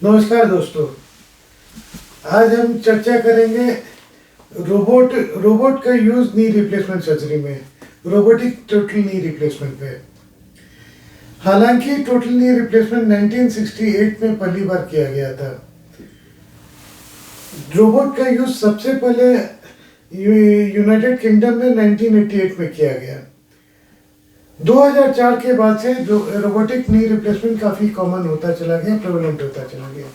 नमस्कार दोस्तों। आज हम चर्चा करेंगे रोबोट रोबोट का यूज नी रिप्लेसमेंट सर्जरी में, रोबोटिक टोटल नी रिप्लेसमेंट पे। हालांकि टोटल नी रिप्लेसमेंट 1968 में पहली बार किया गया था। रोबोट का यूज सबसे पहले यूनाइटेड किंगडम में 1988 में किया गया। 2004 के बाद से रोबोटिक नी रिप्लेसमेंट काफ़ी कॉमन होता चला गया, प्रेवलेंट होता चला गया।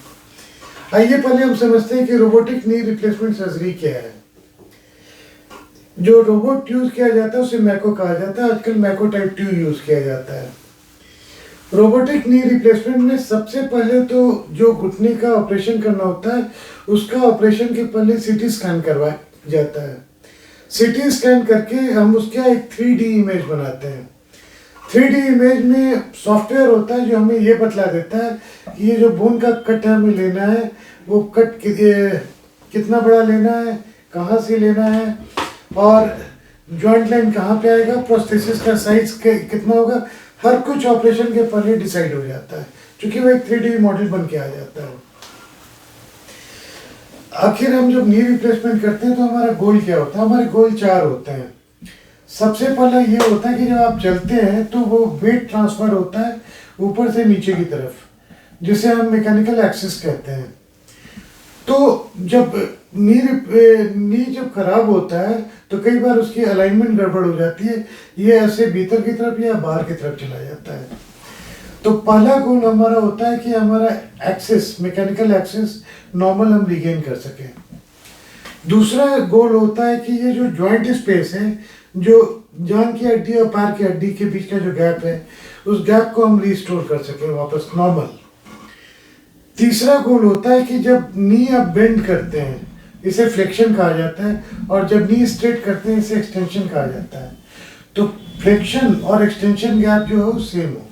आइए पहले हम समझते हैं कि रोबोटिक नी रिप्लेसमेंट सर्जरी क्या है। जो रोबोट यूज किया जाता है उसे मैको कहा जाता है। आजकल मैको टाइप 2 यूज किया जाता है। रोबोटिक नी रिप्लेसमेंट में सबसे पहले तो जो घुटने का ऑपरेशन करना होता है उसका ऑपरेशन के पहले सीटी स्कैन करवाया जाता है। सीटी स्कैन करके हम उसका एक 3D इमेज बनाते हैं। 3D इमेज में सॉफ्टवेयर होता है जो हमें ये बतला देता है कि ये जो बोन का कट हमें लेना है वो कट कितना बड़ा लेना है, कहाँ से लेना है और जॉइंट लाइन कहाँ पे आएगा, प्रोस्थेसिस का साइज कितना होगा, हर कुछ ऑपरेशन के पहले डिसाइड हो जाता है, क्योंकि वो एक 3D मॉडल बन के आ जाता है। आखिर हम जब नी रिप्लेसमेंट करते हैं तो हमारा गोल क्या होता है? हमारे गोल 4 होते हैं। सबसे पहला ये होता है कि जब आप चलते हैं तो वो वेट ट्रांसफर होता है ऊपर से नीचे की तरफ, जिसे हम मैकेनिकल एक्सिस कहते हैं। तो जब नी जब खराब होता है तो कई बार उसकी अलाइनमेंट गड़बड़ हो जाती है, ये ऐसे भीतर की तरफ या बाहर की तरफ चला जाता है। तो पहला गोल हमारा होता है कि हमारा एक्सिस, मैकेनिकल एक्सिस नॉर्मल हम रिगेन कर सकें। दूसरा गोल होता है कि ये जो जॉइंट स्पेस है, जो जान की हड्डी और पैर की हड्डी के बीच का जो गैप है, उस गैप को हम रिस्टोर कर सकें वापस नॉर्मल। तीसरा गोल होता है कि जब नी आप बेंड करते हैं इसे फ्लेक्शन कहा जाता है, और जब नी स्ट्रेट करते हैं इसे एक्सटेंशन कहा जाता है। तो फ्लेक्शन और एक्सटेंशन गैप जो है सेम हो।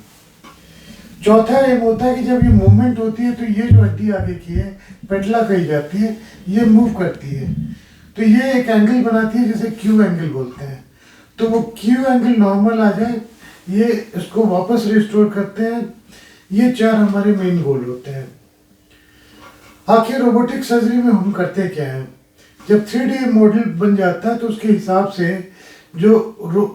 चौथा एम होता है कि जब ये मूवमेंट होती है तो ये जो हड्डी आगे की है, पेटला कही जाती है, ये मूव करती है, तो ये एक एंगल बनाती है जिसे क्यू एंगल बोलते हैं। तो वो क्यू एंगल नॉर्मल आ जाए, ये इसको वापस रिस्टोर करते हैं। ये 4 हमारे मेन गोल होते हैं। आखिर रोबोटिक सर्जरी में हम करते क्या हैं? जब 3D मॉडल बन जाता है तो उसके हिसाब से जो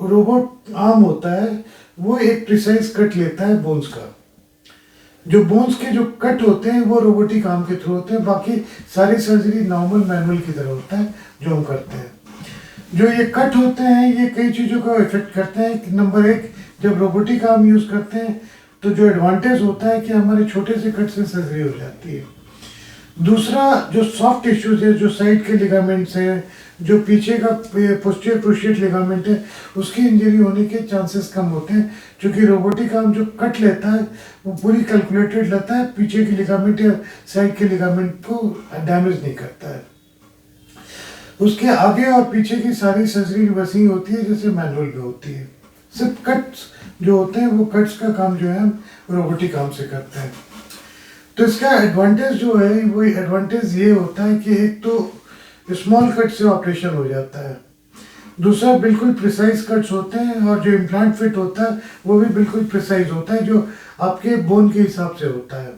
रोबोट आर्म होता है वो एक प्रिसाइज कट लेता है बोन्स का। जो बोन्स के जो कट होते हैं वो रोबोटिक आर्म के थ्रू होते हैं। बाकी सारी सर्जरी नॉर्मल मैनुअल की तरह होता है जो हम करते हैं। जो ये कट होते हैं ये कई चीज़ों का इफेक्ट करते हैं। नंबर 1, जब रोबोटिक आर्म यूज़ करते हैं तो जो एडवांटेज होता है कि हमारे छोटे से कट से सर्जरी हो जाती है। दूसरा, जो सॉफ्ट टिश्यूज है, जो साइड के लिगामेंट्स हैं, जो पीछे का पोस्टीरियर क्रूशिएट लिगामेंट है, उसकी इंजरी होने के चांसेस कम होते हैं, क्योंकि रोबोटिक आर्म जो कट लेता है वो पूरी कैलकुलेटेड लेता है, पीछे की लिगामेंट या साइड के लिगामेंट को डैमेज नहीं करता है। उसके आगे और पीछे की सारी सर्जरी वैसी ही होती है जैसे मैनुअल में होती है। सिर्फ कट्स जो होते हैं वो कट्स का काम जो है हम रोबोटिक आर्म से करते हैं। तो इसका एडवांटेज जो है वो एडवांटेज ये होता है कि एक तो स्मॉल कट से ऑपरेशन हो जाता है, दूसरा बिल्कुल प्रिसाइज कट्स होते हैं, और जो इम्प्लांट फिट होता है वो भी बिल्कुल प्रिसाइज होता है, जो आपके बोन के हिसाब से होता है।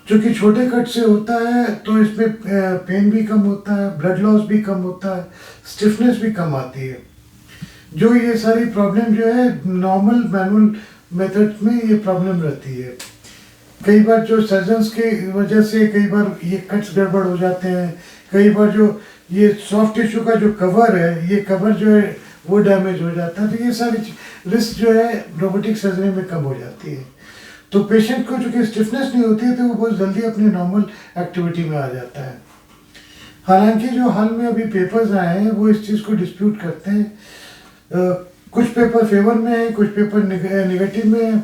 क्योंकि छोटे कट से होता है तो इसमें पेन भी कम होता है, ब्लड लॉस भी कम होता है, स्टिफनेस भी कम आती है। जो ये सारी प्रॉब्लम जो है नॉर्मल मैनुअल मेथड में ये प्रॉब्लम रहती है। कई बार जो सर्जन्स की वजह से कई बार ये कट्स गड़बड़ हो जाते हैं, कई बार जो ये सॉफ्ट टिश्यू का जो कवर है, ये कवर जो है वो डैमेज हो जाता है। तो ये सारी रिस्क जो है रोबोटिक सर्जरी में कम हो जाती है। तो पेशेंट को चूँकि स्टिफनेस नहीं होती है तो वो बहुत जल्दी अपनी नॉर्मल एक्टिविटी में आ जाता है। हालांकि जो हाल में अभी पेपर्स आए हैं वो इस चीज़ को डिस्प्यूट करते हैं। कुछ पेपर फेवर में है, कुछ पेपर निगेटिव में है।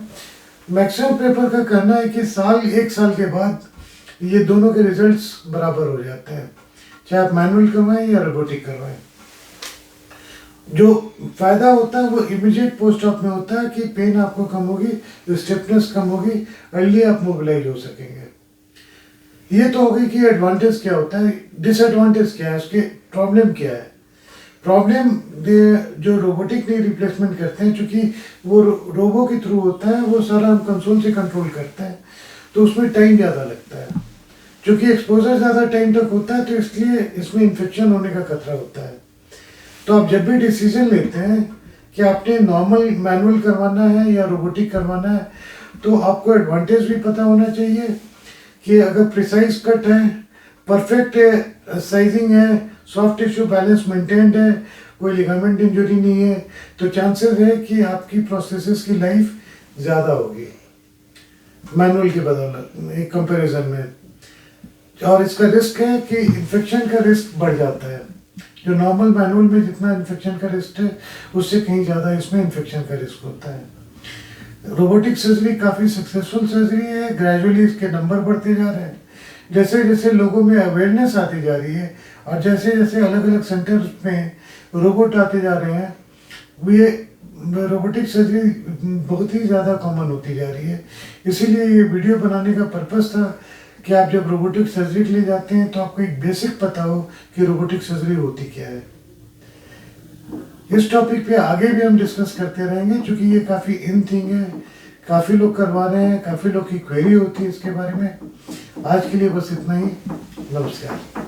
मैक्सिमम पेपर का कहना है कि 1 साल के बाद ये दोनों के रिजल्ट्स बराबर हो जाते हैं, चाहे आप मैनुअल करवाएं या रोबोटिक करवाएं। जो फ़ायदा होता है वो इमीडिएट पोस्ट ऑप में होता है कि पेन आपको कम होगी, स्टिफनेस कम होगी, अर्ली आप मोबिलाइज हो सकेंगे। ये तो हो गई कि एडवांटेज क्या होता है। डिसएडवांटेज क्या है, उसके प्रॉब्लम क्या है? प्रॉब्लम जो रोबोटिक नी रिप्लेसमेंट करते हैं, चूँकि वो रोबो के थ्रू होता है, वो सारा हम कंसोल से कंट्रोल करते हैं, तो उसमें टाइम ज़्यादा लगता है। क्योंकि एक्सपोजर ज़्यादा टाइम तक होता है तो इसलिए इसमें इन्फेक्शन होने का खतरा होता है। तो आप जब भी डिसीजन लेते हैं कि आपने नॉर्मल मैनुअल करवाना है या रोबोटिक करवाना है, तो आपको एडवांटेज भी पता होना चाहिए कि अगर प्रिसाइज कट है, परफेक्ट साइजिंग है, सॉफ्ट टिश्यू बैलेंस मेंटेन्ड है, कोई लिगामेंट इंजरी नहीं है, तो चांसेस है कि आपकी प्रोसेसेस की लाइफ ज़्यादा होगी मैनुअल के बदौलत एक कंपैरिजन में। और इसका रिस्क है कि इन्फेक्शन का रिस्क बढ़ जाता है। जो नॉर्मल मैनुअल में जितना इन्फेक्शन का रिस्क है उससे कहीं ज़्यादा इसमें इन्फेक्शन का रिस्क होता है। रोबोटिक सर्जरी काफ़ी सक्सेसफुल सर्जरी है, ग्रेजुअली इसके नंबर बढ़ते जा रहे हैं। जैसे जैसे लोगों में अवेयरनेस आती जा रही है और जैसे जैसे अलग अलग सेंटर्स में रोबोट आते जा रहे हैं, ये रोबोटिक सर्जरी बहुत ही ज़्यादा कॉमन होती जा रही है। इसीलिए ये वीडियो बनाने का पर्पस था कि आप जब रोबोटिक सर्जरी के लिए जाते हैं तो आपको एक बेसिक पता हो कि रोबोटिक सर्जरी होती क्या है। इस टॉपिक पे आगे भी हम डिस्कस करते रहेंगे क्योंकि ये काफ़ी इन थिंग है, काफ़ी लोग करवा रहे हैं, काफ़ी लोग की क्वेरी होती है इसके बारे में। आज के लिए बस इतना ही। नमस्कार।